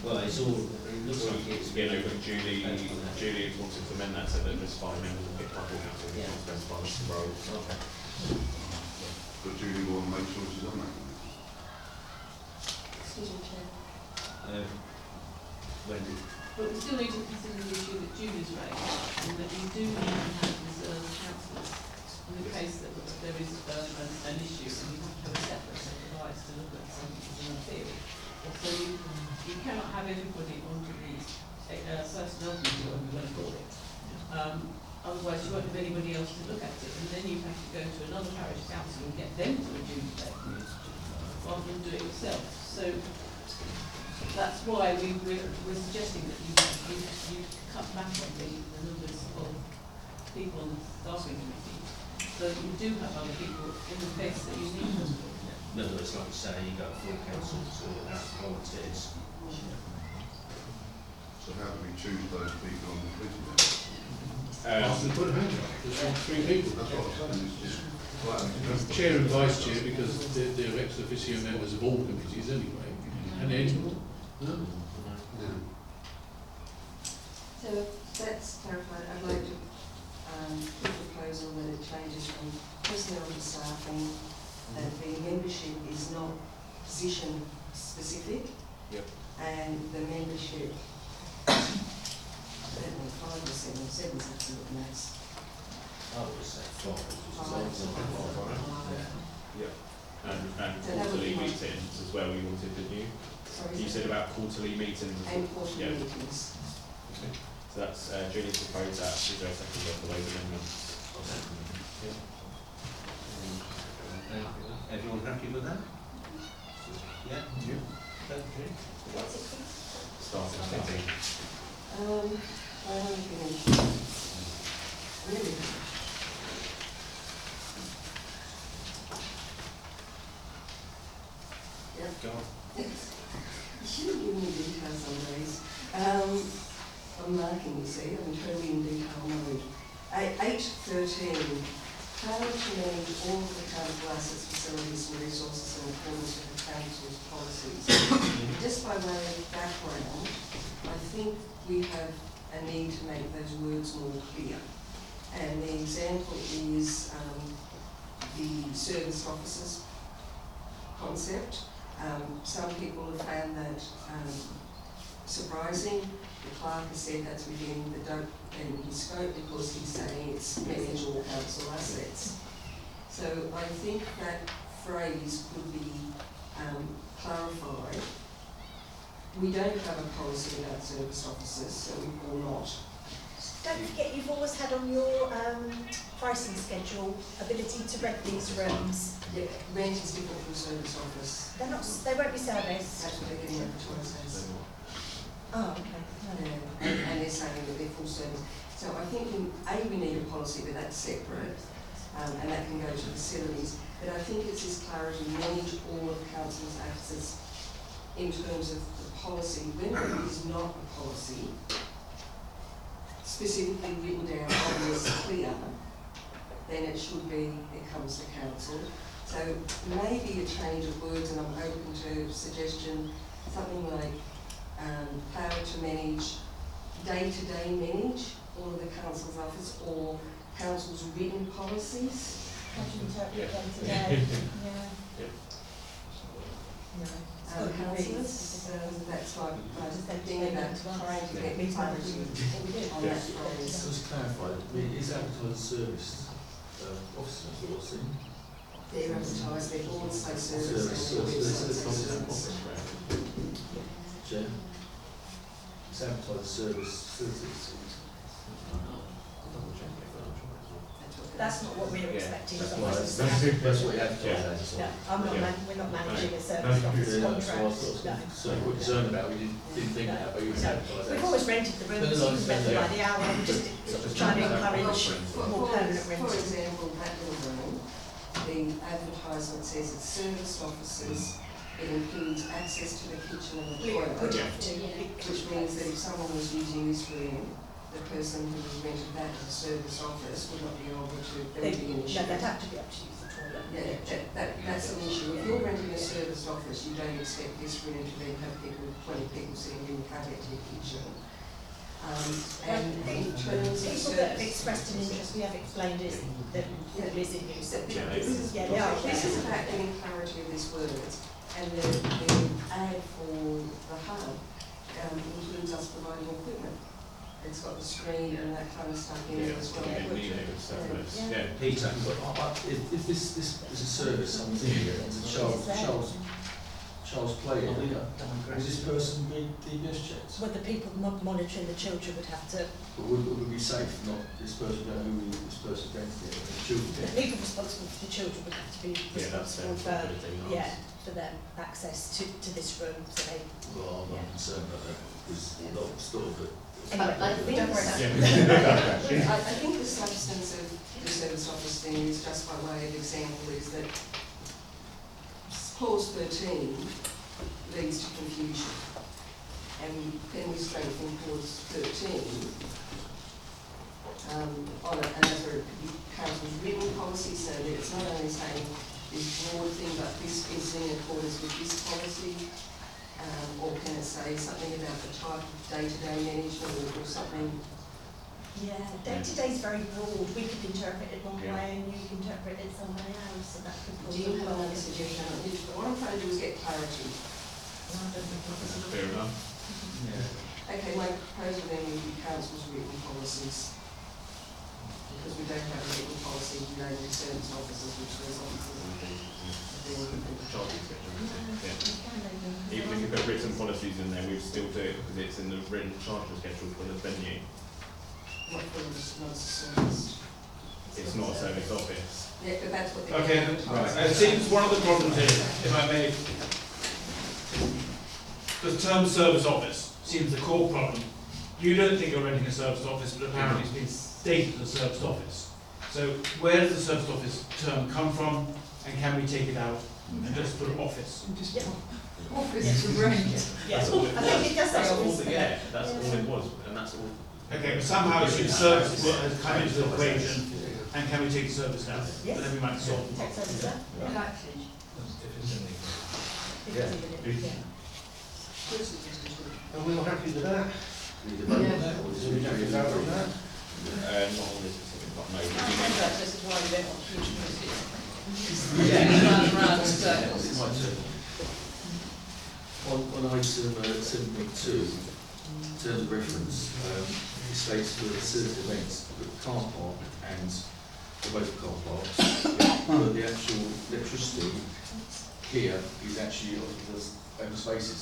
Well, it's all, it looks like it's... But Julie wanted to amend that so that there's 5 members of the council council who can specify the roles. Okay. But Julie will make choices on that. Excuse me, Chair. Wendy? But we still need to consider the issue that Julie's raised, and that you do need to have reserve councillors in the case that there is an issue and you have to have a separate set of eyes to look at something as an appeal. So you cannot have everybody onto the personnel committee, whatever you want to call it. Otherwise you won't have anybody else to look at it, and then you have to go to another parish council and get them to adjudicate it, rather than do it yourself. So that's why we're suggesting that you cut back on the numbers of people on the staffing committee, so that you do have other people in the case that you need them. In other words, like you say, you got full council to have volunteers. So how do we choose those people on the committee then? Put a hand up. There's 3 people. That's what I'm saying, it's just like... Chair and vice chair, because they're ex officio members of all committees anyway. And then, So that's clarified. I'd like to put a proposal that it changes from personnel to staffing, that the membership is not position specific. Yep. And the membership, I don't know, 5 or 7, 7's absolute max. I would say 5. Yeah. And quarterly meetings as well, you wanted, didn't you? Sorry, You said about quarterly meetings. and quarterly meetings. Okay. So that's Julie's proposed that. Is there a second for those amendments? Everyone happy with that? Yeah? Yeah. Okay. What's it called? Starting committee. I haven't finished. Really finished. Yep. Go on. You should have given me details on these. I'm marking, you see, I'm totally in detail mode. 8.13. Power to manage all of the council assets, facilities and resources in accordance with the council's policies. Just by way of background, I think we have a need to make those words more clear. And the example is the service officers concept. Some people have found that surprising. The clerk has said that's within his scope because he's saying it's manage all council assets. So I think that phrase could be clarified. We don't have a policy about service officers, so we will not. Don't forget, you've always had on your pricing schedule ability to rent these rooms. Yeah, rent is different from service office. They're not. They won't be serviced. That's what they're getting advertised as. Oh, okay. And they're saying that they're full service. So I think we need a policy, but that's separate, and that can go to facilities. But I think it's this clarity, manage all of council's assets in terms of the policy. When there is not a policy specifically written down on this clear, then it should be, it comes to council. So maybe a change of words, and I'm open to suggestion, something like power to manage, day-to-day manage all of the council's office or council's written policies. How do you interpret them today? Yeah. No. Councillors, that's like thinking about trying to get clarity on that phrase. Just clarify, is advertised service officers or what's in? They're advertised, they're all say service and websites. Chair? It's advertised service facilities. That's not what we're expecting. That's what you advertise as. No, we're not managing a service office contract. So we're concerned about, we didn't think that, but you would advertise. We've always rented the rooms, you can rent them by the hour, and just sort of trying to encourage more permanent rental. For example, that little room, the advertisement says it's service officers. It includes access to the kitchen and the toilet, which means that if someone was using this room, the person who was rented that as a service office would not be able to, there would be an issue. No, they'd have to be able to use the toilet. that's an issue. If you're renting a serviced office, you don't expect this room to then have 20 people sitting in the cafe kitchen. And in terms of people that have expressed an interest, we have explained is that all is in use. Yeah, they are. This is about getting clarity of this word, and the ad for the hub includes us providing equipment. It's got the screen and that kind of stuff in it as well. Yeah. Peter, if this is a service, I'm thinking it's a child's play area, would this person be DBS checked? Well, the people monitoring the children would have to. But would it be safe, not this person, don't know who this person's going to get, the children The get? people responsible for the children would have to be responsible for for their access to this room. So they. Well, I'm not concerned about that, because a lot of stuff, but Anyway, I we don't worry. I think the substance of the service office thing is just by way of example is that clause 13 leads to confusion. And then we strengthen clause 13 on another council's written policy, so that it's not only saying this broad thing, but this is in accordance with this policy. Or can it say something about the type of day-to-day management or something? Yeah, day-to-day is very broad. We could interpret it one way and you can interpret it some way else, so that could Do you have another suggestion? What I'm trying to do is get clarity. Fair enough. Okay, my proposal then would be council's written policies. Because we don't have a written policy relating to service officers, which those officers Even if you put written policies in there, we'd still do it because it's in the written charter schedule for the venue. not for not a service. It's not a service office. Yeah, but that's what they Okay, advertise. it seems one of the problems is, if I may, the term service office seems the core problem. You don't think you're renting a service office, but apparently it's been stated as a service office. So where does the service office term come from, and can we take it out and just put office? Office is right. Yes, I think it does say office. Yeah, that's all it was, and that's all. Okay, but somehow should service has come into the equation, and can we take the service out? Yes. And then we might solve the Take problem. service out. Are we all happy with that? We debate on that, or is we have to vote on that? Not on this specific, but no. This is why we went on future meetings. On item 7.2, in terms of reference, it states for the facility events, the car park and for both car parks, but the actual electricity here is actually on the open spaces.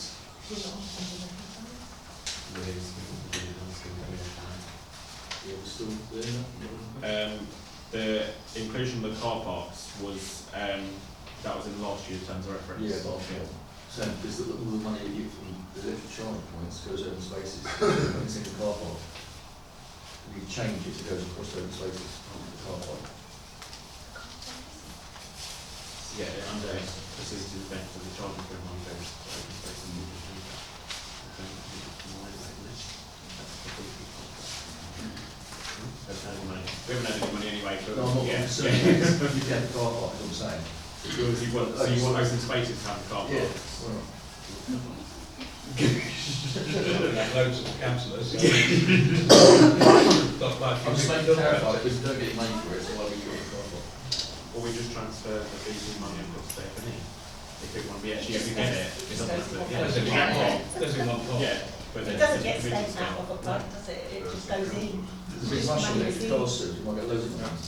Yeah, we're still there. The inclusion of the car parks was, that was in last year's terms of reference. Yeah. So, because all the money you get from the electric charge points goes open spaces, when it's in the car park. And you change it, it goes across open spaces, the car park. Yeah, under facilities events, the charging for one goes to open space and we just do that. We haven't had any money anyway, but No, I'm not yeah. concerned, you get the car park, is what I'm saying. So you want open spaces to have a car park? Yeah, well, Loads of councillors. I'm just making it clarify, because you don't get money for it, so why would you get the car park? Or we just transfer the fees and money across to F&E. If it want to be actually, if we get it, it doesn't have to. There's a one pot. There's a one pot. Yeah. But It then doesn't it's get individual spent out stuff. of a pot, does it? It just goes in. There's a big rush on electric car service, you might get loads of money.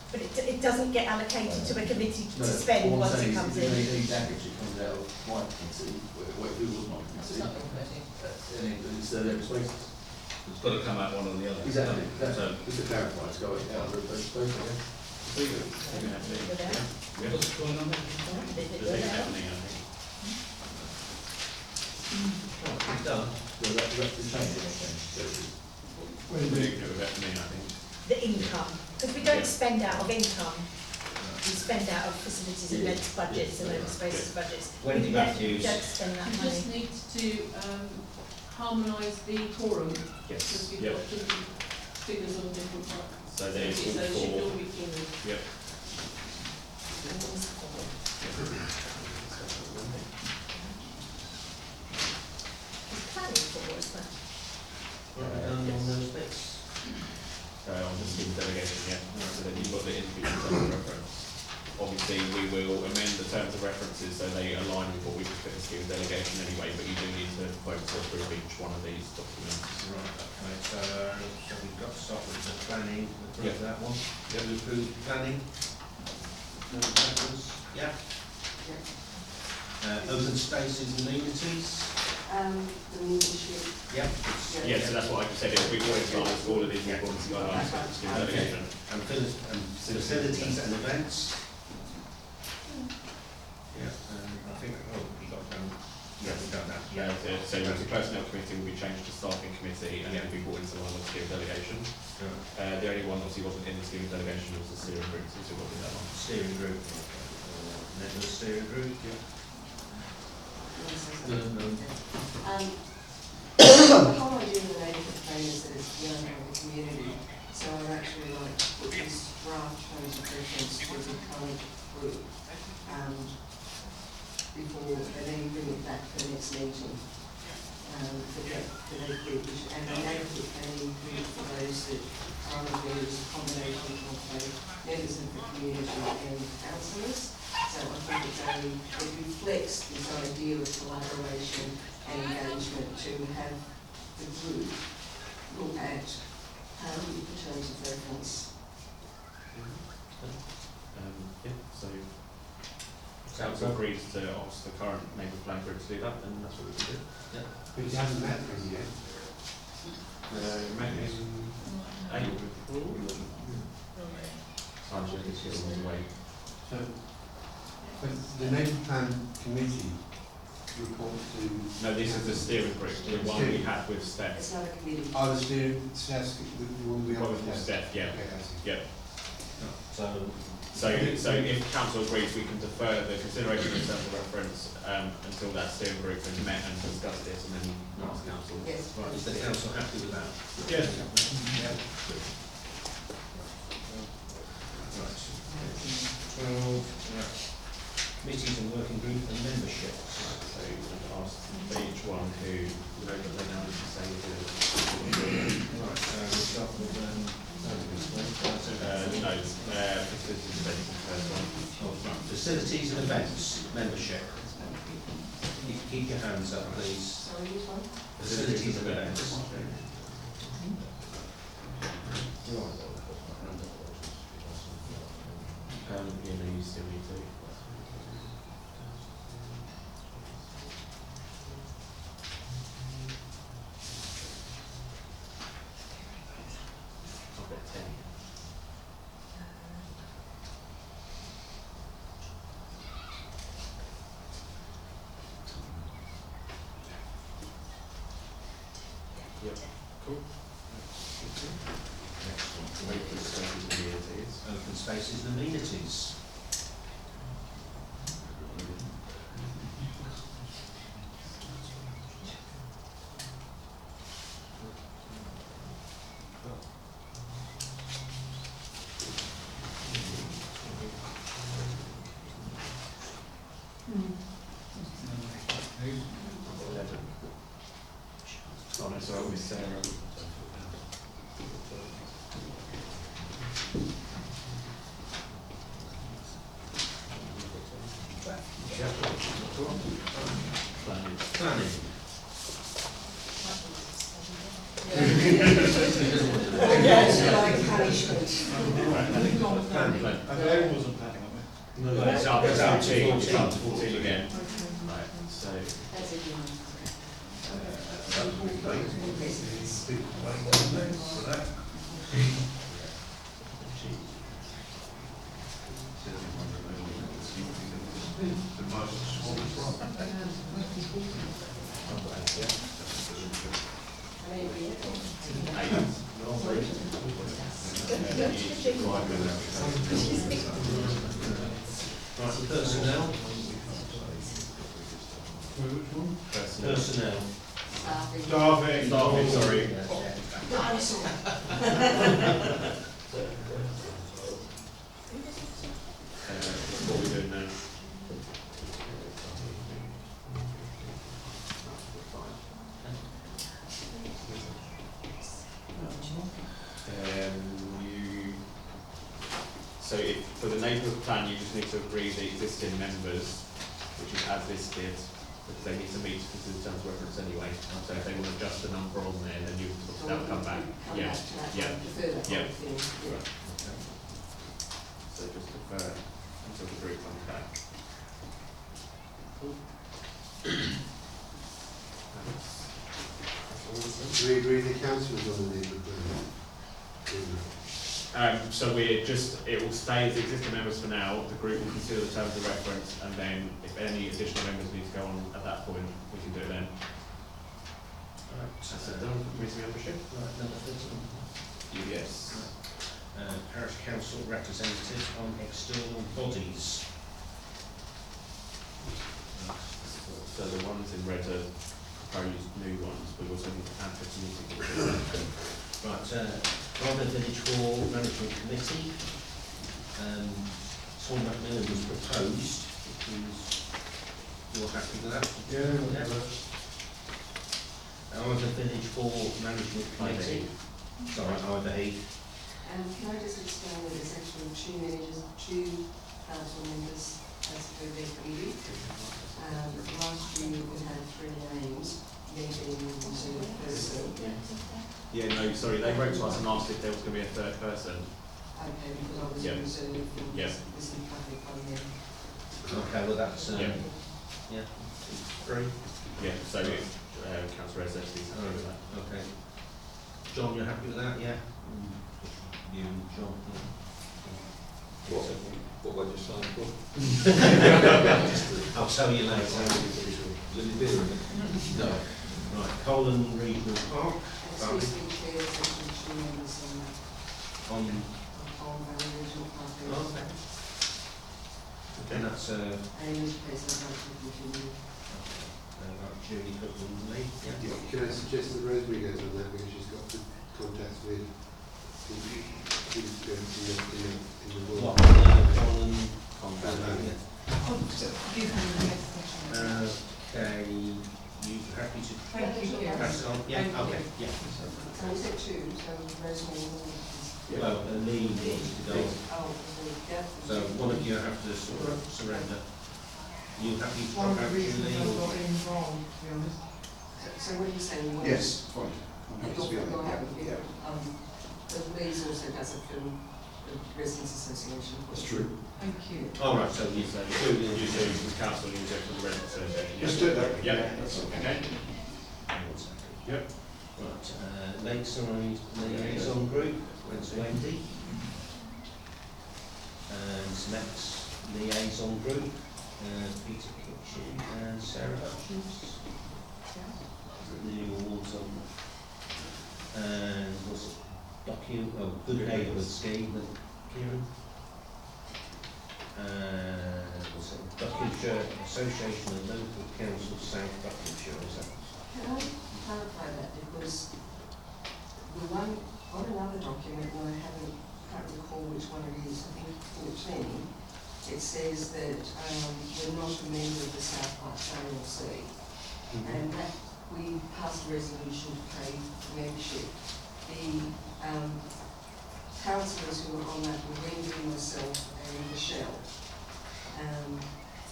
But it doesn't get allocated to a committee to No, spend all I'm once saying it is comes if in. there's any damage, it comes out of my committee, where it was my committee, and it's their open spaces. It's got to come out one or the other. Exactly, So, just to clarify, it's going out of the open space, yeah. what's going on there? There's F&E, I think. It's done. So that's the change, so We do it with F&E, I think. The income, because we don't spend out of income, we spend out of facilities and events budgets and open spaces budgets. Wendy We Matthews. don't spend that You money. just need to harmonise the quorum, because Yes. we've Yep. got different figures on different parts. So there's So it should all all four. be covered. Yep. Planning for, is that? On those bits. On the scheme delegation, yeah. So then you've got the individual terms of reference. Obviously, we will amend the terms of references so they align with what we put in scheme delegation anyway, but you do need to vote to approve each one of these documents. Right, okay, so we've got to start with the planning, approve Yeah. that one. Yeah, we approve planning. No preference? Yeah. Open spaces and amenities? The membership. Yeah. Yeah, so that's what I just said, if we want to start with all of these according to guidelines for scheme delegation. And facilities and events? Yeah, I think, we got done. Yeah, we've done that, Yeah, so the personnel committee will be changed to staffing committee and it'll be brought into line with scheme delegation. Yeah. The only one obviously wasn't in the scheme delegation was the steering group, so we'll do that one. Steering group. Member steering group, yeah. No, no. The whole idea of the neighbourhood plan is that it's the owner of the community, so I'd actually like to put this draft terms of reference to the current group, before, and then bring it back for the next meeting. For the group, and the neighbourhood planning group for those that are there is a combination of both members of the community and councillors. So I think it reflects this idea of collaboration and engagement to have the group look at the terms of reference. Yeah, so council agrees to ask the current neighbourhood plan group to do that, then that's what we can do. But it hasn't met them yet. Met in April. I'll check this here on the way. So, but the neighbourhood plan committee reports to. No, this is the steering group, the one we had with Steph. It's not a committee. Oh, the steering, that's, the one we have. With Steph, yeah. Okay, I see. Yeah. So, So if council agrees, we can defer the consideration in terms of reference until that steering group has met and discussed this, and then ask council. Yes. right, is the council happy with that? Yes. Yeah. Right. 12, committees and working group and membership. So I've asked for each one who would open their hand and say who. Right, we'll start with, facilities and events, membership. Keep your hands up, please. Sorry, which one? Facilities and events. You know, you still need to. I've got 10. Yep, cool. Open spaces and amenities. Open spaces and amenities. Oh, no, sorry, with Sarah. Planning. Planning. It's like punishment. Planning. Everyone wasn't planning on it. It's up to 14, it's up to 14 again. Right, so, That's it, you The most smallest one. Right, personnel. Personnel. Staffing. Staffing, sorry. Before we neighbourhood plan, you just need to agree the existing members, which is as listed, because they need to meet the terms of reference anyway. So if they want to adjust the number on there, then you that'll come back. Yeah, Come back to that, yeah. defer that Yeah. whole thing, yeah. So just defer until the group comes back. Do we agree the councillors on the neighbourhood plan? So we're just, it will stay as existing members for now, the group will consider the terms of reference, and then if any additional members need to go on at that point, we can do it then. That's it done for committee membership. Right, number 13. Yes. Parish council representative on external bodies. So the ones in red are proposed new ones, we also need to add the committee. Right, Rother Village Hall Management Committee. Tom Macmillan was proposed. You're happy with that? Yeah. Rother Village Hall Management Committee. Sorry, either Can I just explain that there's actually two council members as per their committee? Last year we had 3 names, me being the reserved person. Yeah, no, sorry, they wrote to us and asked if there was going to be a third person. Okay, because I was Yeah. reserved for Yeah. this in public on them. Okay, well that's, Yeah. yeah, 3. Yeah, so councillor Reza, please happy with that. Okay. John, you're happy with that, yeah? You, John, What I just signed for? I'll tell you later. Let me do it. No. Right, Colin Regional Park, Excuse me, Chair, there's actually 2 members on that, on, on Valley Regional Park. okay. And that's, And in which case I'd like to continue. right, Julie Cookman Lee, yeah. Yeah, can I suggest that Rosemary goes on that because she's got good contacts with students going in the world. What, Colin? Yeah. Okay, you happy to Thank you. pass it on? Yeah, Thank you. okay, yeah. So is it 2, so Rosemary and one of Well, Lee needs to go. Oh, yeah. So one of you have to surrender. You happy to One talk of out the reasons I Julie? got involved, to be honest. So what are you saying? You want- Yes, fine. I'm happy to be on You're that. happy, but Lee's also does it for the Residents Association. That's true. Thank you. All right, so you So say you do the council, you do for the resident association. Let's do that. Yeah. That's okay. Okay. Yep. Right, Lakeside Liaison Group, that's Wendy. And next Liaison Group, Peter Kitchen and Sarah Hutchins. The awards on. And was it Good Neighbourhood Scheme with Kieran? Was it Buckinghamshire Association of Local Councils South Buckinghamshire, is that? Can I clarify that, because the one, on another document, and I can't recall which one it is, I think 14, it says that we're not a member of the South Park LLC, and that we passed a resolution to pay membership. The councillors who were on that were Wendy, myself and Michelle,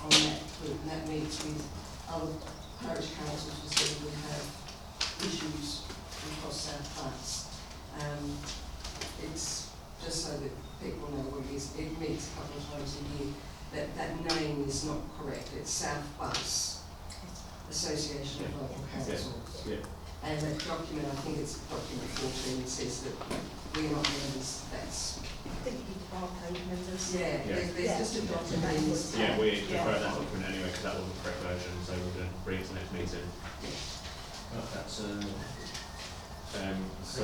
on that group, and that meets with other parish councils to see if we have issues across South Parks. It's just so that people know what it is. It meets a couple of times a year. That name is not correct. It's South Bucks Association of Local Councils. Yeah. And that document, I think it's document 14, says that we are not members. That's, I think you are code members. yeah, Yeah. there's just a document in this. Yeah, we prefer that document anyway because that was the correct version, so we're going to bring it to the next meeting. Right, that's, So,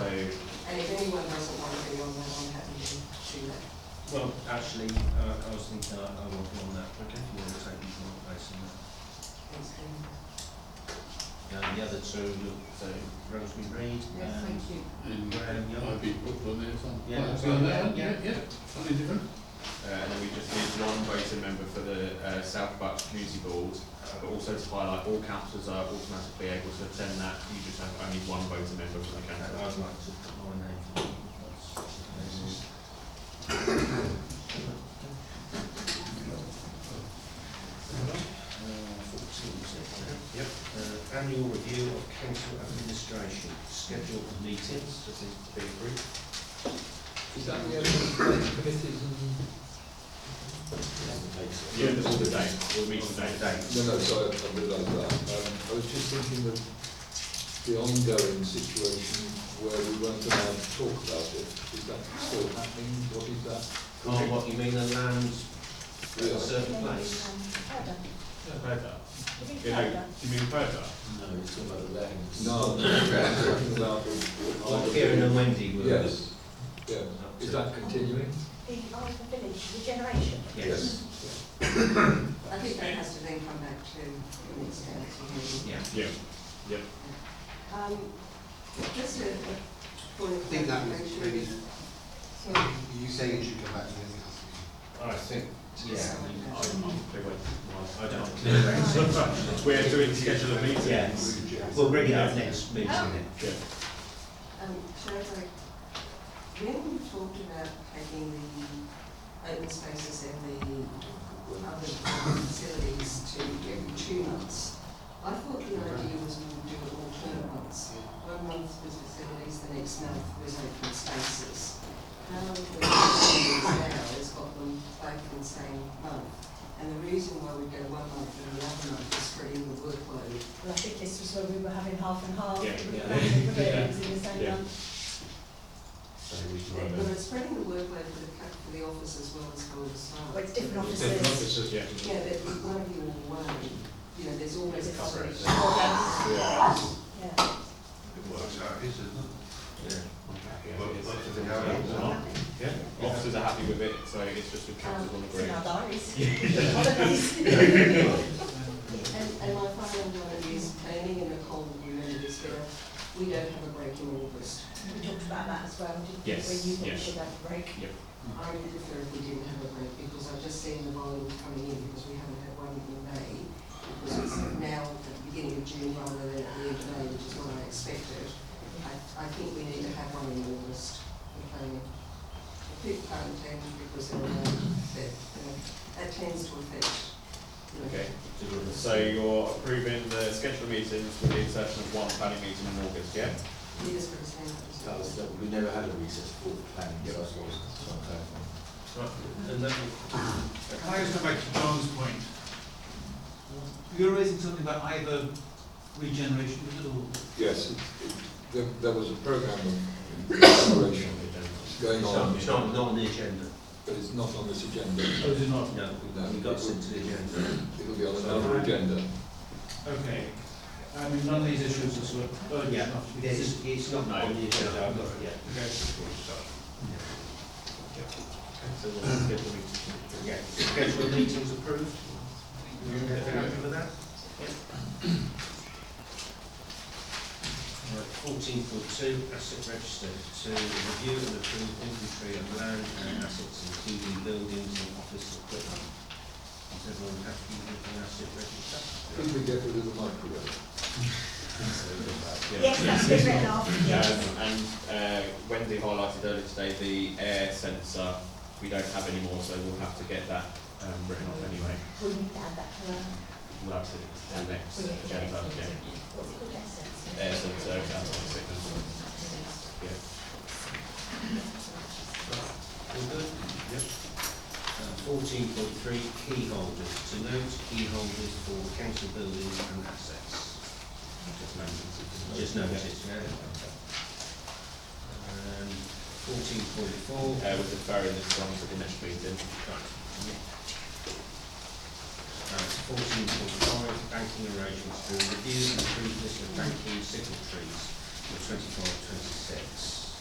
And if anyone doesn't want to be on that, I'm happy to do that. well, actually, I was thinking I want to be on that. Okay. If you want to take me on place on that. Thanks, Ken. And the other two, so Rosemary Reid Yes, and thank you. And Graham Young. I'd be put on there, some. Yeah, I'd be on that, yeah. yeah, something different. and then we just need one voting member for the South Bucks Community Board, but also to highlight all councillors are automatically able to attend that. You just have only one voting member for the Okay, council. I'd like to put my name for annual review of council administration, schedule of meetings. Just needs to be approved. Is that the only committees and? Yeah, all the day, we'll meet today. No, sorry, I realised that. I was just thinking of the ongoing situation where we weren't allowed to talk about it. Is that still happening? What is that? Oh, what, you mean the land at Yeah. a certain place? Perda. You mean You Perda? mean Perda? No, it's all about the lands. No, I'm talking about Oh, Kieran and Wendy were. Yes. Yeah. Is that continuing? The village regeneration. Yes. I think that has to then come back to the next council meeting. Yeah. Yeah. Just a point I of think that was clarification. maybe, Sorry. you saying it should come back to the council. I think, yeah, I don't. We're doing schedule of meetings. Yes. We'll bring it up next meeting then. Yeah. Chair, when we talked about taking the open spaces and the other facilities to every 2 months, I thought the idea was we would do it alternate months. 1 month was facilities, the next month was open spaces. How we're doing this now has got them both in the same month. And the reason why we go 1 month and the other month is spreading the workload. Well, I think this was where we were having half and half. Yeah. It was in the same Yeah. month. Well, it's spreading the workload for the office as well as for the staff. Well, it's different Different offices. officers, yeah. Yeah, but with one of you in the way, you know, there's always a coverage. Yeah. Yeah. It works out, isn't it? Yeah. Officers are happy with it, so it's just with council on It's in our agreement. diaries. Holidays. And my final one is, Amy and Nicole will remember this better, we don't have a break in August. We talked about that as well, didn't we? Yes, When you thought we yes. should have a break. I would prefer if we didn't have a break, because I've just seen the volume coming in, because we haven't had one in May, because it's now at the beginning of June rather than at the end of May, which is what I expected. I think we need to have one in August, okay? People can't attend because they're around, that tends to affect, you know. Okay. So you're approving the schedule of meetings with the exception of one planning meeting in August, yeah? Leaders for the That was, we never had a recess for planning, so that's what I was trying to clarify. Can I just go back to John's point? You were raising something about either regeneration or Yes. There was a programme of regeneration going on, It's not on the agenda. but it's not on this agenda. Oh, is it not? No, we got sent to the agenda. It'll be on another agenda. Okay. I mean, none of these issues are sort of urgent Yeah, enough to be it's not on the agenda, I've got it, yeah. Okay. So we'll schedule a meeting. Yeah, schedule of meetings approved? Everyone happy with that? Right, 14.2, asset register, to review and approve inventory of land and assets including buildings and office equipment. Is everyone happy with the asset register? Could we get rid of the microwave? Yes, that's been written off, yes. And Wendy highlighted earlier today the air sensor we don't have anymore, so we'll have to get that written off anyway. We need to add that to our. We'll have to the next agenda, yeah. What's it called, assets? Air sensor, yeah. All good? Yep. 14.3, key holders, to note key holders for council buildings and assets. Just note it, yeah. 14.4, We're deferring this one to the next meeting. 14.5, banking arrangements to review and approve list of banking signatories for 25-26.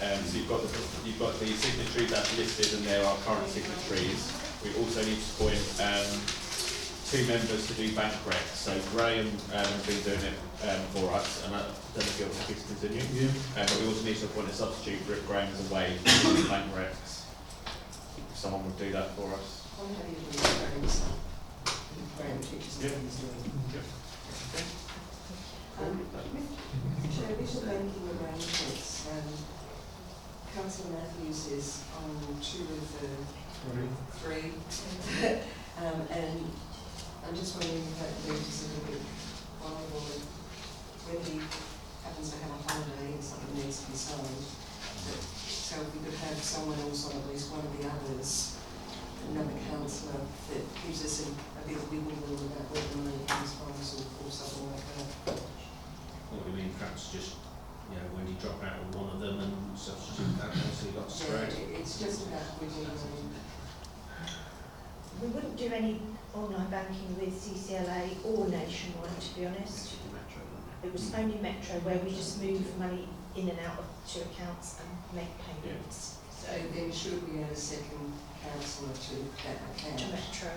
So you've got the signatories that's listed, and there are current signatories. We also need to appoint 2 members to do bank recs. So Graham has been doing it for us, and I don't know if you're happy to continue. Yeah. But we also need to appoint a substitute for if Graham is away to do bank recs. If someone would do that for us. I'm happy to do Graham's, Graham teaches me Yeah. what he's doing. Chair, these are banking arrangements, Councillor Matthews is on 2 of the 3. And I'm just wondering if that moves us a little bit do any online banking with CCLA or Nationwide, to be honest. It was only Metro where we just move money in and out of two accounts and make payments. So then should we add a second councillor to that account? To Metro.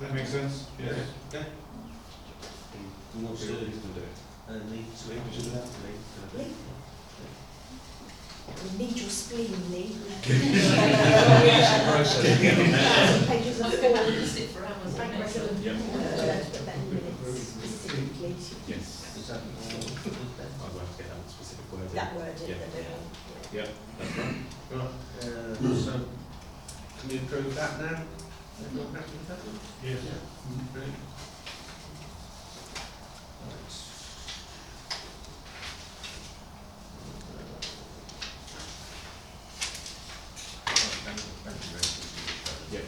That makes sense? Yes. Okay. Who wants to Can do it. lead to it? Would you like to lead? Lee? We need your spleen, Lee. Pages of We form. can sit for hours on Bank it. resident. Yep. Put that in minutes specifically. Yes. Is that all good then? I'd like to get that specific word in. That word in Yeah. the middle. Yep, that's right. Right, so can we approve that now? Everyone happy with that one? Yes. Right. Yep.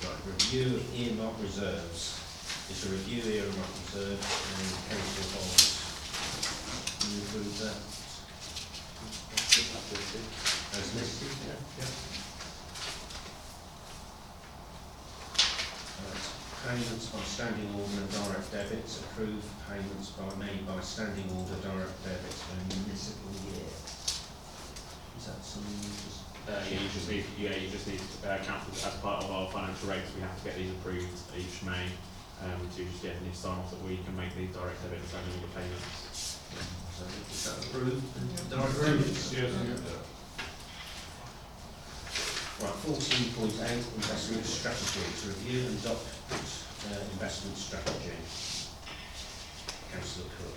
Right, review of earmark reserves. It's a review earmark reserves and council bonds. Can you approve that? As listed, yeah? Payments by standing order and direct debits, approved payments made by standing order direct debits for a municipal year. Is that something you just? You just need, council, as part of our financial rates, we have to get these approved each May, to just get any sign off that we can make these direct debit and standing order payments. So is that approved? Direct Approved, debits? yes. Right, 14.8, investment strategy, to review and adopt investment strategy. Councillor Cook.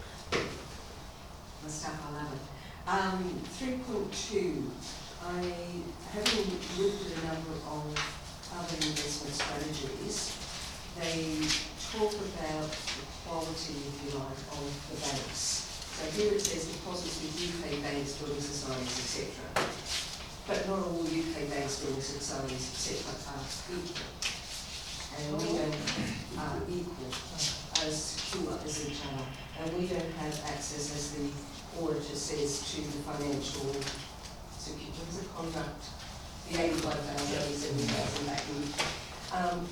My staff, I'll have it. 3.2, having looked at a number of other investment strategies, they talk about the quality, if you like, of the banks. So here it says deposits with UK banks, building societies, etc. But not all UK banks, building societies, etc. are equal. And we don't are equal as secure as each other. And we don't have access, as the auditor says, to the financial conduct, the 85,000 back in.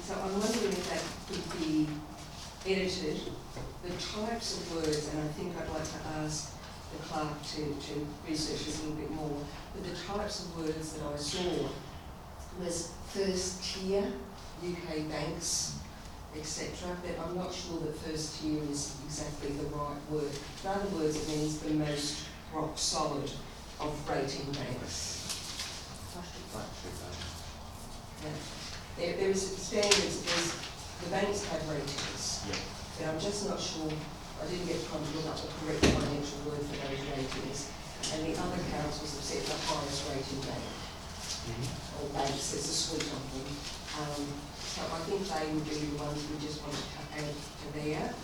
So I'm wondering if that could be edited, the types of words, and I think I'd like to ask the clerk to research this a little bit more, but the types of words that I saw was first tier, UK banks, etc. But I'm not sure that first tier is exactly the right word. In other words, it means the most rock solid of rating banks. Yeah. There is standards, the banks have ratings, Yep. but I'm just not sure, I didn't get time to look up the correct financial word for those ratings. And the other councils have set the highest rating bank, or banks, there's a suite of them. So I think they would be the ones we just